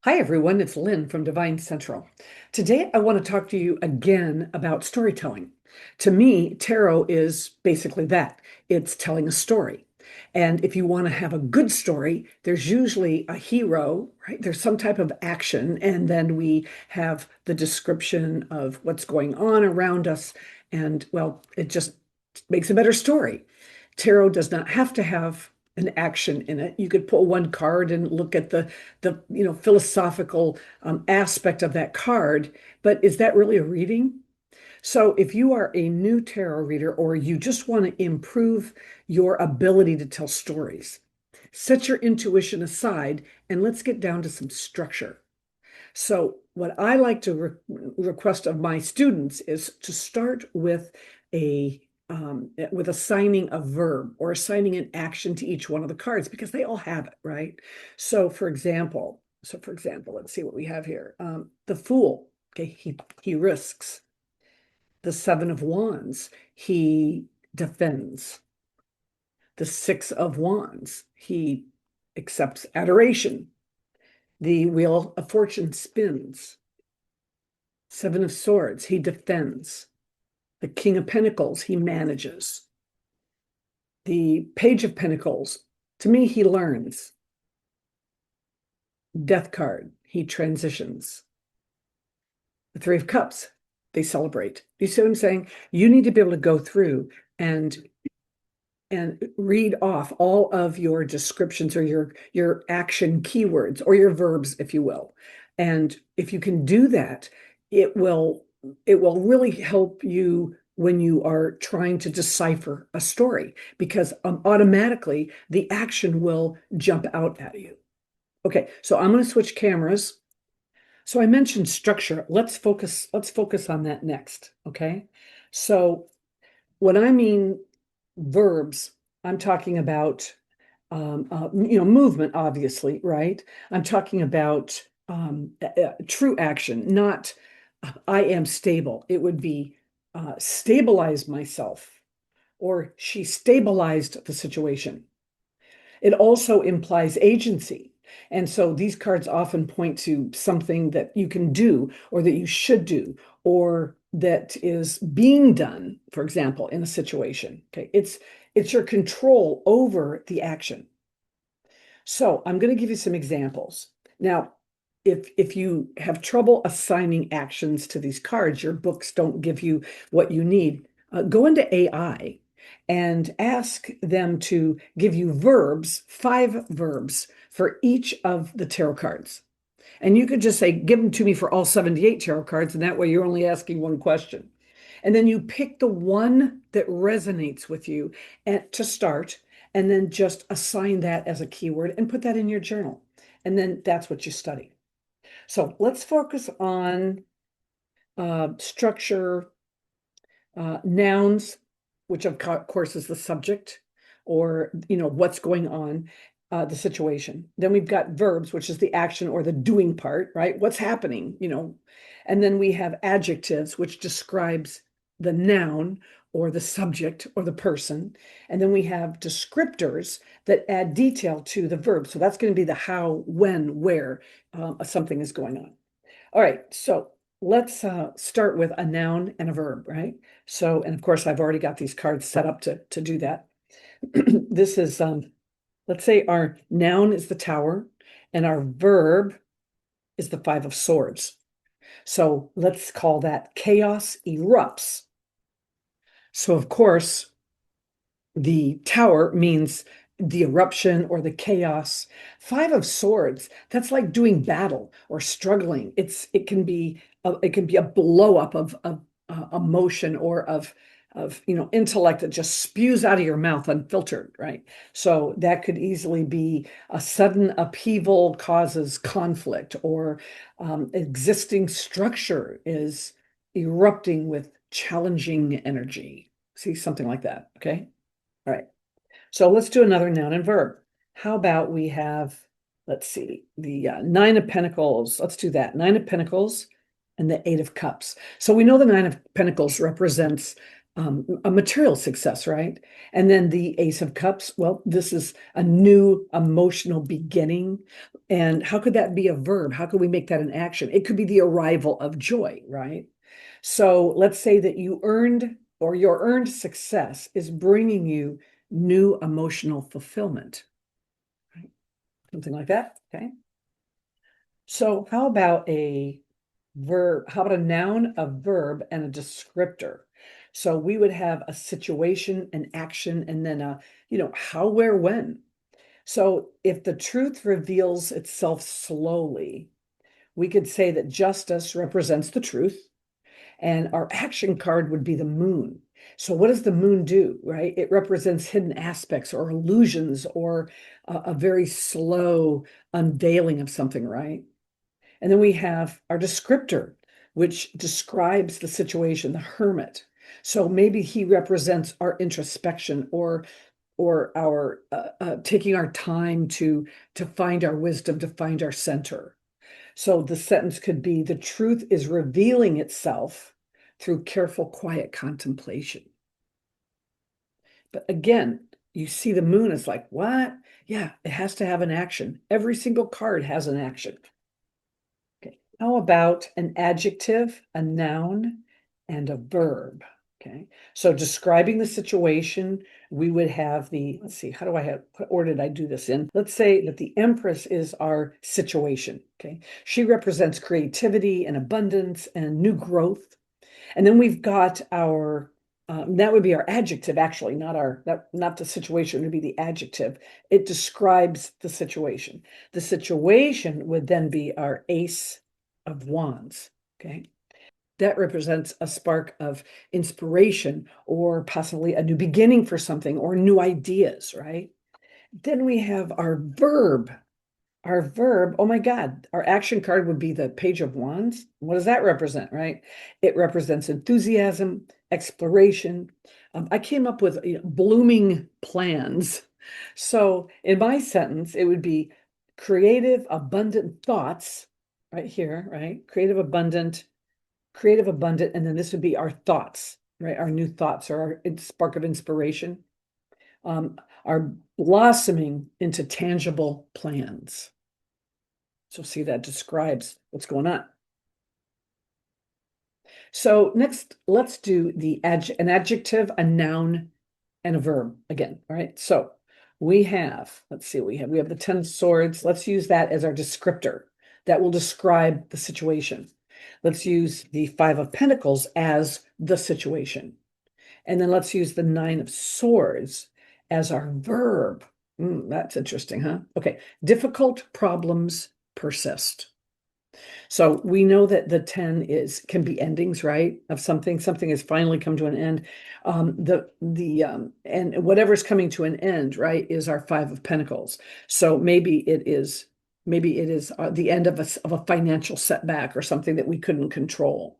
Hi, everyone. It's Lynn from Devine Central. Today, I want to talk to you again about storytelling. To me, tarot is basically that it's telling a story. And if you want to have a good story, there's usually a hero, right? There's some type of action, and then we have the description of what's going on around us. And well, it just makes a better story. Tarot does not have to have an action in it. You could pull one card and look at the philosophical aspect of that card, but is that really a reading? So if you are a new tarot reader or you just want to improve your ability to tell stories, set your intuition aside and let's get down to some structure. So what I like to request of my students is to start with assigning a verb or assigning an action to each one of the cards because they all have it, right? So for example, let's see what we have here. The Fool, okay, he risks. The Seven of Wands, he defends. The Six of Wands, he accepts adoration. The Wheel of Fortune spins. Seven of Swords, he defends. The King of Pentacles, he manages. The Page of Pentacles, to me, he learns. Death card, he transitions. The Three of Cups, they celebrate. You see what I'm saying? You need to be able to go through and read off all of your descriptions or your action keywords or your verbs, if you will. And if you can do that, it will really help you when you are trying to decipher a story because automatically the action will jump out at you. Okay, so I'm going to switch cameras. So I mentioned structure. Let's focus on that next, okay? So when I mean verbs, I'm talking about movement, obviously, right? I'm talking about true action, not I am stable. It would be stabilize myself, or she stabilized the situation. It also implies agency. And so these cards often point to something that you can do or that you should do or that is being done, for example, in a situation. Okay. It's your control over the action. So I'm going to give you some examples. Now, if you have trouble assigning actions to these cards, your books don't give you what you need, go into AI and ask them to give you verbs, 5 verbs for each of the tarot cards. And you could just say, give them to me for all 78 tarot cards, and that way you're only asking one question. And then you pick the one that resonates with you to start, and then just assign that as a keyword and put that in your journal. And then that's what you study. So let's focus on structure, nouns, which of course is the subject or what's going on, the situation. Then we've got verbs, which is the action or the doing part, right? What's happening. And then we have adjectives, which describes the noun or the subject or the person. And then we have descriptors that add detail to the verb. So that's going to be the how, when, where something is going on. All right, so let's start with a noun and a verb, right? So, and of course, I've already got these cards set up to do that. This is, let's say our noun is the Tower and our verb is the Five of Swords. So let's call that chaos erupts. So, of course, the Tower means the eruption or the chaos. Five of Swords, that's like doing battle or struggling. It can be a blow up of emotion or of intellect that just spews out of your mouth unfiltered, right? So that could easily be a sudden upheaval causes conflict, or existing structure is erupting with challenging energy. See, something like that. Okay. All right. So let's do another noun and verb. How about we have, let's see, the Nine of Pentacles. Let's do that. Nine of Pentacles and the Eight of Cups. So we know the Nine of Pentacles represents a material success, right? And then the Ace of Cups, well, this is a new emotional beginning. And how could that be a verb? How could we make that an action? It could be the arrival of joy, right? So let's say that you earned, or your earned success is bringing you new emotional fulfillment, right? Something like that, okay? So how about a verb? How about a noun, a verb, and a descriptor? So we would have a situation, an action, and then how, where, when. So if the truth reveals itself slowly, we could say that justice represents the truth, and our action card would be the moon. So what does the moon do, right? It represents hidden aspects or illusions or a very slow unveiling of something, right? And then we have our descriptor, which describes the situation, the hermit. So maybe he represents our introspection or our taking our time to find our wisdom, to find our center. So the sentence could be, the truth is revealing itself through careful, quiet contemplation. But again, you see the moon is like, what? Yeah, it has to have an action. Every single card has an action. Okay. How about an adjective, a noun, and a verb? Okay. So describing the situation, we would have let's see, what order did I do this in? Let's say that the Empress is our situation. Okay. She represents creativity and abundance and new growth. And then we've got that would be our adjective, actually, not the situation, would be the adjective. It describes the situation. The situation would then be our Ace of Wands. Okay. That represents a spark of inspiration or possibly a new beginning for something or new ideas, right? Then we have our verb. Our verb, oh my God, our action card would be the Page of Wands. What does that represent, right? It represents enthusiasm, exploration. I came up with blooming plans. So in my sentence, it would be creative, abundant thoughts, right here, right? Creative, abundant, and then this would be our thoughts, right? Our new thoughts or our spark of inspiration are blossoming into tangible plans. So see, that describes what's going on. So next, let's do an adjective, a noun, and a verb again. All right. So let's see, we have the 10 swords. Let's use that as our descriptor. That will describe the situation. Let's use the 5 of Pentacles as the situation. And then let's use the 9 of Swords as our verb. That's interesting, huh? Okay. Difficult problems persist. So we know that the 10 can be endings, right? Of something. Something has finally come to an end. And whatever's coming to an end, right, is our 5 of Pentacles. So maybe it is the end of a financial setback or something that we couldn't control.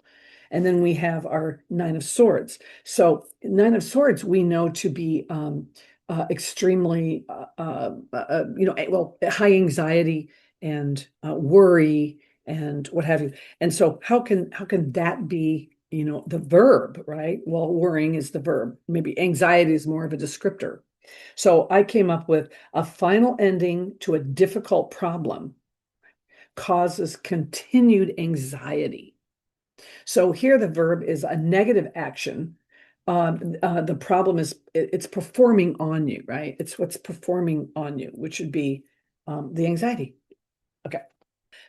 And then we have our 9 of Swords. So 9 of Swords we know to be extremely high anxiety and worry and what have you. And so how can that be, the verb, right? Well, worrying is the verb. Maybe anxiety is more of a descriptor. So I came up with a final ending to a difficult problem causes continued anxiety. So here the verb is a negative action. The problem is it's performing on you, right? It's what's performing on you, which would be the anxiety. Okay.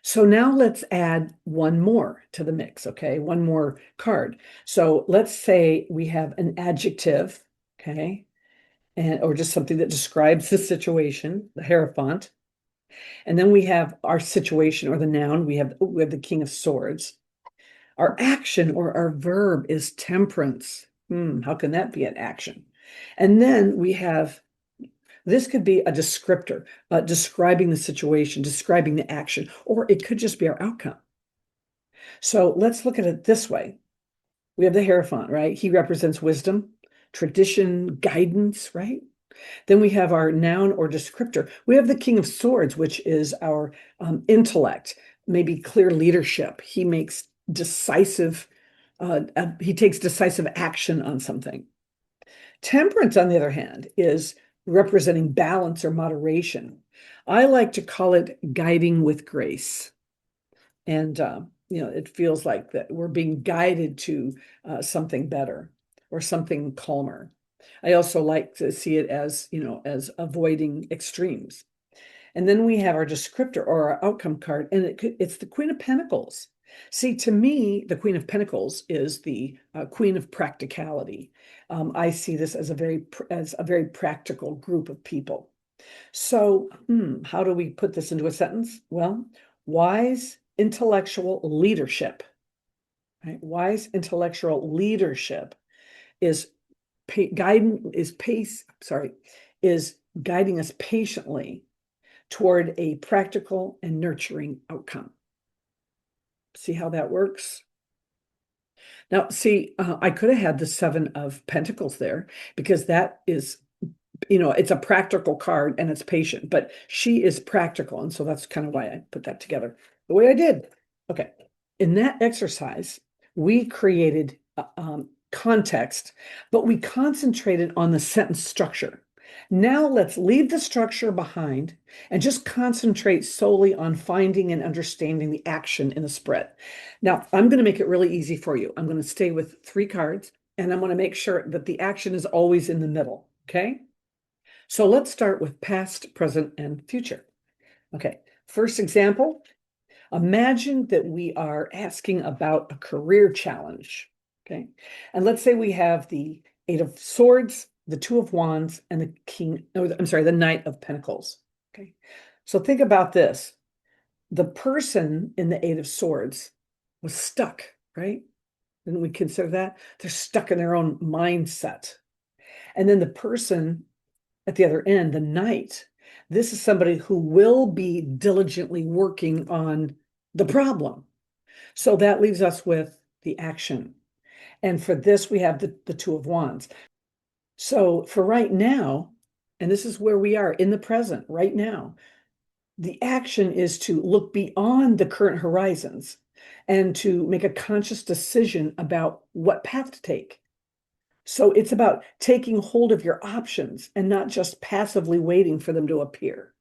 So now let's add one more to the mix, okay? One more card. So let's say we have an adjective, okay? Or just something that describes the situation, the Hierophant. And then we have our situation or the noun. We have the King of Swords. Our action or our verb is temperance. How can that be an action? And then we have, this could be a descriptor, describing the situation, describing the action, or it could just be our outcome. So let's look at it this way. We have the Hierophant, right? He represents wisdom, tradition, guidance, right? Then we have our noun or descriptor. We have the King of Swords, which is our intellect, maybe clear leadership. He makes decisive he takes decisive action on something. Temperance, on the other hand, is representing balance or moderation. I like to call it guiding with grace. And, it feels like that we're being guided to something better or something calmer. I also like to see it as, as avoiding extremes. And then we have our descriptor or our outcome card, and it's the Queen of Pentacles. See, to me, the Queen of Pentacles is the Queen of practicality. I see this as a very practical group of people. So, how do we put this into a sentence? Well, wise intellectual leadership, right? Wise intellectual leadership is guiding is guiding us patiently toward a practical and nurturing outcome. See how that works? Now, see, I could have had the Seven of Pentacles there because that is, it's a practical card and it's patient, but she is practical. And so that's kind of why I put that together the way I did. Okay. In that exercise, we created context, but we concentrated on the sentence structure. Now let's leave the structure behind and just concentrate solely on finding and understanding the action in the spread. Now, I'm going to make it really easy for you. I'm going to stay with 3 cards, and I'm going to make sure that the action is always in the middle, okay? So let's start with past, present, and future. Okay, first example, imagine that we are asking about a career challenge, okay? And let's say we have the 8 of Swords, the 2 of Wands, and the Knight of Pentacles, okay? So think about this. The person in the 8 of Swords was stuck, right? And we consider that they're stuck in their own mindset. And then the person at the other end, the Knight, this is somebody who will be diligently working on the problem. So that leaves us with the action. And for this, we have the 2 of Wands. So for right now, and this is where we are in the present right now, the action is to look beyond the current horizons and to make a conscious decision about what path to take. So it's about taking hold of your options and not just passively waiting for them to appear.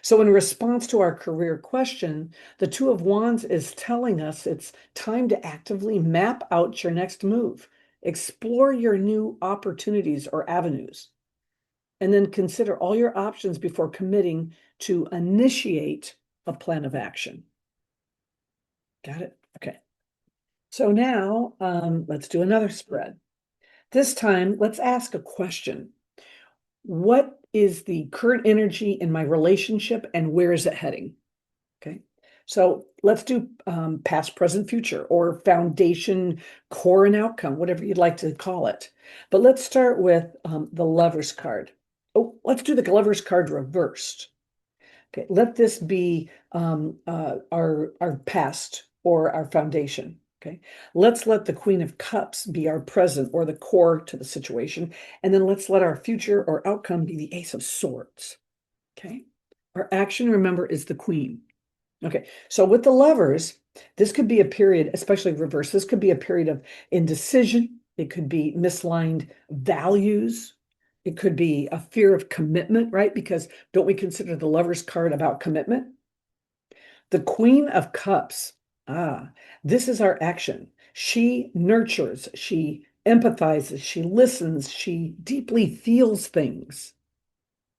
So in response to our career question, the 2 of Wands is telling us it's time to actively map out your next move, explore your new opportunities or avenues, and then consider all your options before committing to initiate a plan of action. Got it? Okay. So now let's do another spread. This time, let's ask a question. What is the current energy in my relationship and where is it heading? Okay. So let's do past, present, future, or foundation, core, and outcome, whatever you'd like to call it. But let's start with the Lover's card. Oh, let's do the Lover's card reversed. Okay, let this be our past or our foundation. Okay, let's let the Queen of Cups be our present or the core to the situation. And then let's let our future or outcome be the Ace of Swords. Okay, our action, remember, is the Queen. Okay, so with the Lovers, this could be a period, especially reverse, this could be a period of indecision. It could be misaligned values. It could be a fear of commitment, right? Because don't we consider the Lover's card about commitment? The Queen of Cups, this is our action. She nurtures, she empathizes, she listens, she deeply feels things,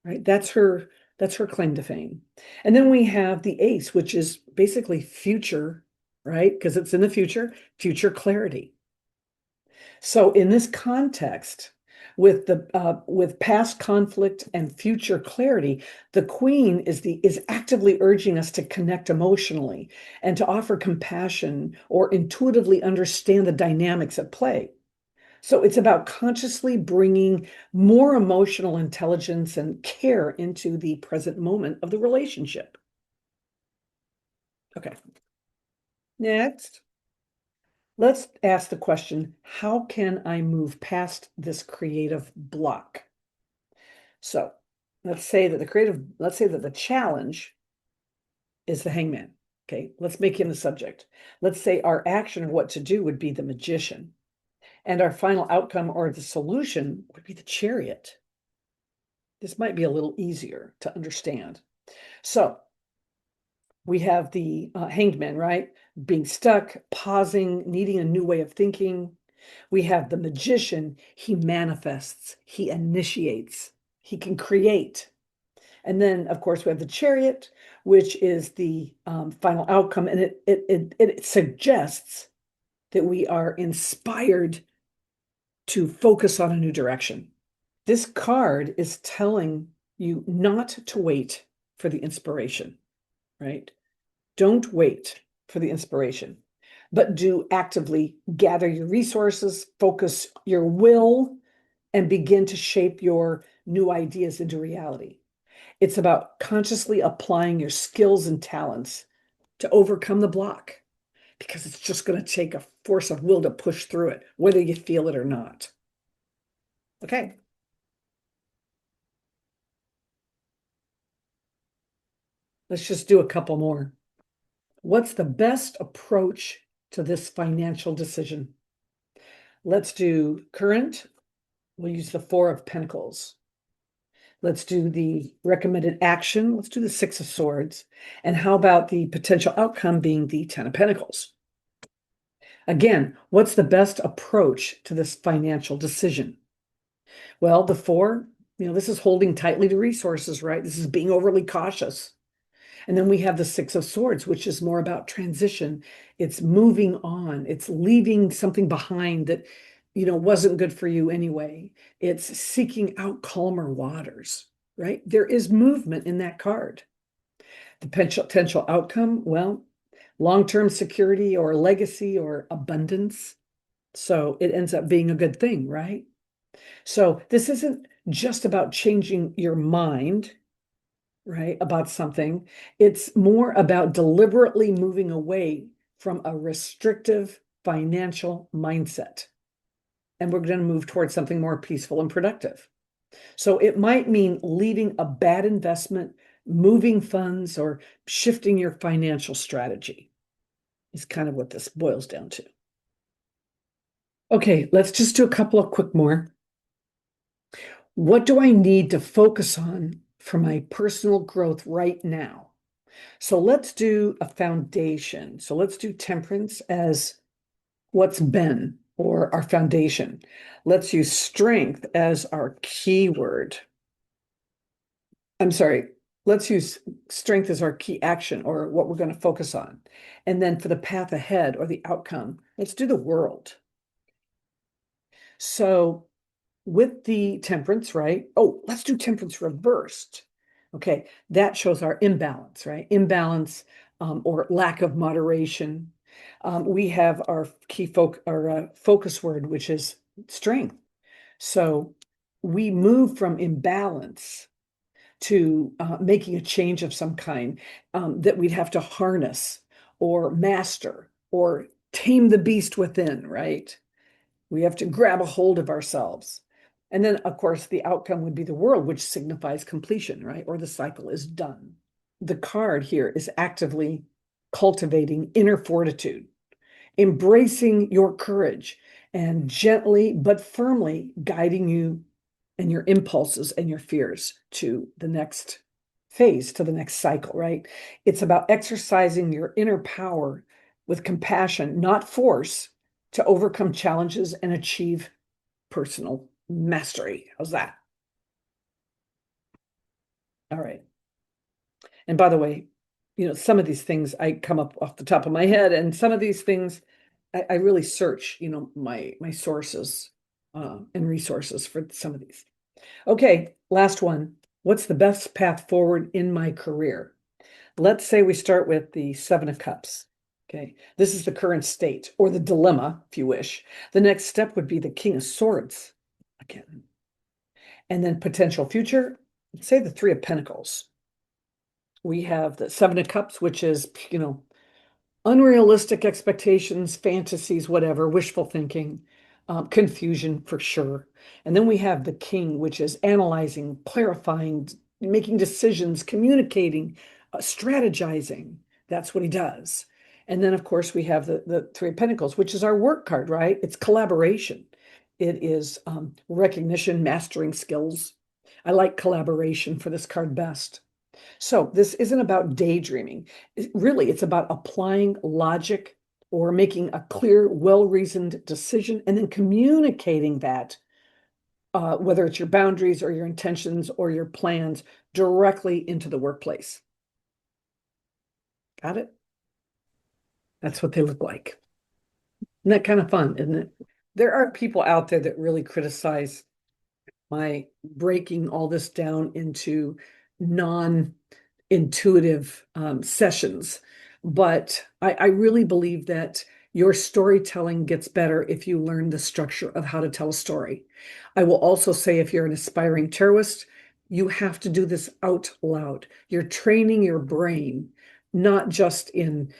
right? That's her claim to fame. And then we have the Ace, which is basically future, right? Because it's in the future clarity. So in this context, with past conflict and future clarity, the Queen is actively urging us to connect emotionally and to offer compassion or intuitively understand the dynamics at play. So it's about consciously bringing more emotional intelligence and care into the present moment of the relationship. Okay. Next, let's ask the question, how can I move past this creative block? So let's say that the challenge is the Hangman. Okay, let's make him the subject. Let's say our action or what to do would be the magician, and our final outcome or the solution would be the chariot. This might be a little easier to understand. So we have the hanged man, right? Being stuck, pausing, needing a new way of thinking. We have the magician. He manifests, he initiates, he can create. And then, of course, we have the chariot, which is the final outcome. And it suggests that we are inspired to focus on a new direction. This card is telling you not to wait for the inspiration, right? Don't wait for the inspiration, but do actively gather your resources, focus your will, and begin to shape your new ideas into reality. It's about consciously applying your skills and talents to overcome the block, because it's just going to take a force of will to push through it, whether you feel it or not. Okay. Let's just do a couple more. What's the best approach to this financial decision? Let's do current. We'll use the Four of Pentacles. Let's do the recommended action. Let's do the Six of Swords. And how about the potential outcome being the Ten of Pentacles? Again, what's the best approach to this financial decision? Well, the four, this is holding tightly to resources, right? This is being overly cautious. And then we have the Six of Swords, which is more about transition. It's moving on. It's leaving something behind that, wasn't good for you anyway. It's seeking out calmer waters, right? There is movement in that card. The potential outcome, well, long-term security or legacy or abundance. So it ends up being a good thing, right? So this isn't just about changing your mind, right, about something. It's more about deliberately moving away from a restrictive financial mindset. And we're going to move towards something more peaceful and productive. So it might mean leaving a bad investment, moving funds, or shifting your financial strategy is kind of what this boils down to. Okay, let's just do a couple of quick more. What do I need to focus on for my personal growth right now? So let's do a foundation. So let's do temperance as what's been or our foundation. Let's use strength as our keyword. I'm sorry, let's use strength as our key action or what we're going to focus on. And then for the path ahead or the outcome, let's do the world. So with the temperance, right? Oh, let's do temperance reversed. Okay, that shows our imbalance, right? Imbalance or lack of moderation. We have our focus word, which is strength. So we move from imbalance to making a change of some kind that we'd have to harness or master or tame the beast within, right? We have to grab a hold of ourselves. And then, of course, the outcome would be the world, which signifies completion, right? Or the cycle is done. The card here is actively cultivating inner fortitude, embracing your courage, and gently but firmly guiding you and your impulses and your fears to the next phase, to the next cycle, right? It's about exercising your inner power with compassion, not force, to overcome challenges and achieve personal mastery. How's that? All right. And by the way, some of these things I come up off the top of my head, and some of these things I really search, my sources and resources for some of these. Okay, last one. What's the best path forward in my career? Let's say we start with the Seven of Cups. Okay, this is the current state or the dilemma, if you wish. The next step would be the King of Swords again. And then potential future, let's say the Three of Pentacles. We have the Seven of Cups, which is, unrealistic expectations, fantasies, whatever, wishful thinking, confusion for sure. And then we have the King, which is analyzing, clarifying, making decisions, communicating, strategizing, That's what he does. And then, of course, we have the Three of Pentacles, which is our work card, right? It's collaboration. It is recognition, mastering skills. I like collaboration for this card best. So this isn't about daydreaming. Really, it's about applying logic or making a clear, well-reasoned decision and then communicating that, whether it's your boundaries or your intentions or your plans, directly into the workplace. Got it? That's what they look like. Isn't that kind of fun, isn't it? There are people out there that really criticize my breaking all this down into non-intuitive sessions. But I really believe that your storytelling gets better if you learn the structure of how to tell a story. I will also say if you're an aspiring tarotist, you have to do this out loud. You're training your brain, not just in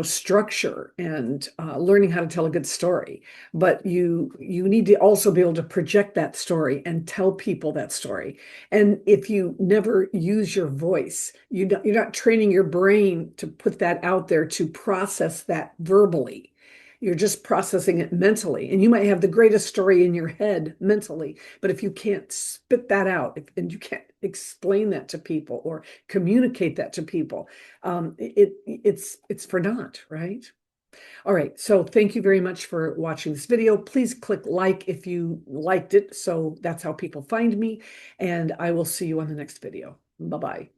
structure and learning how to tell a good story, but you need to also be able to project that story and tell people that story. And if you never use your voice, you're not training your brain to put that out there, to process that verbally. You're just processing it mentally. And you might have the greatest story in your head mentally, but if you can't spit that out and you can't explain that to people or communicate that to people, it's for naught, right? All right, so thank you very much for watching this video. Please click like if you liked it, so that's how people find me, and I will see you on the next video. Bye-bye.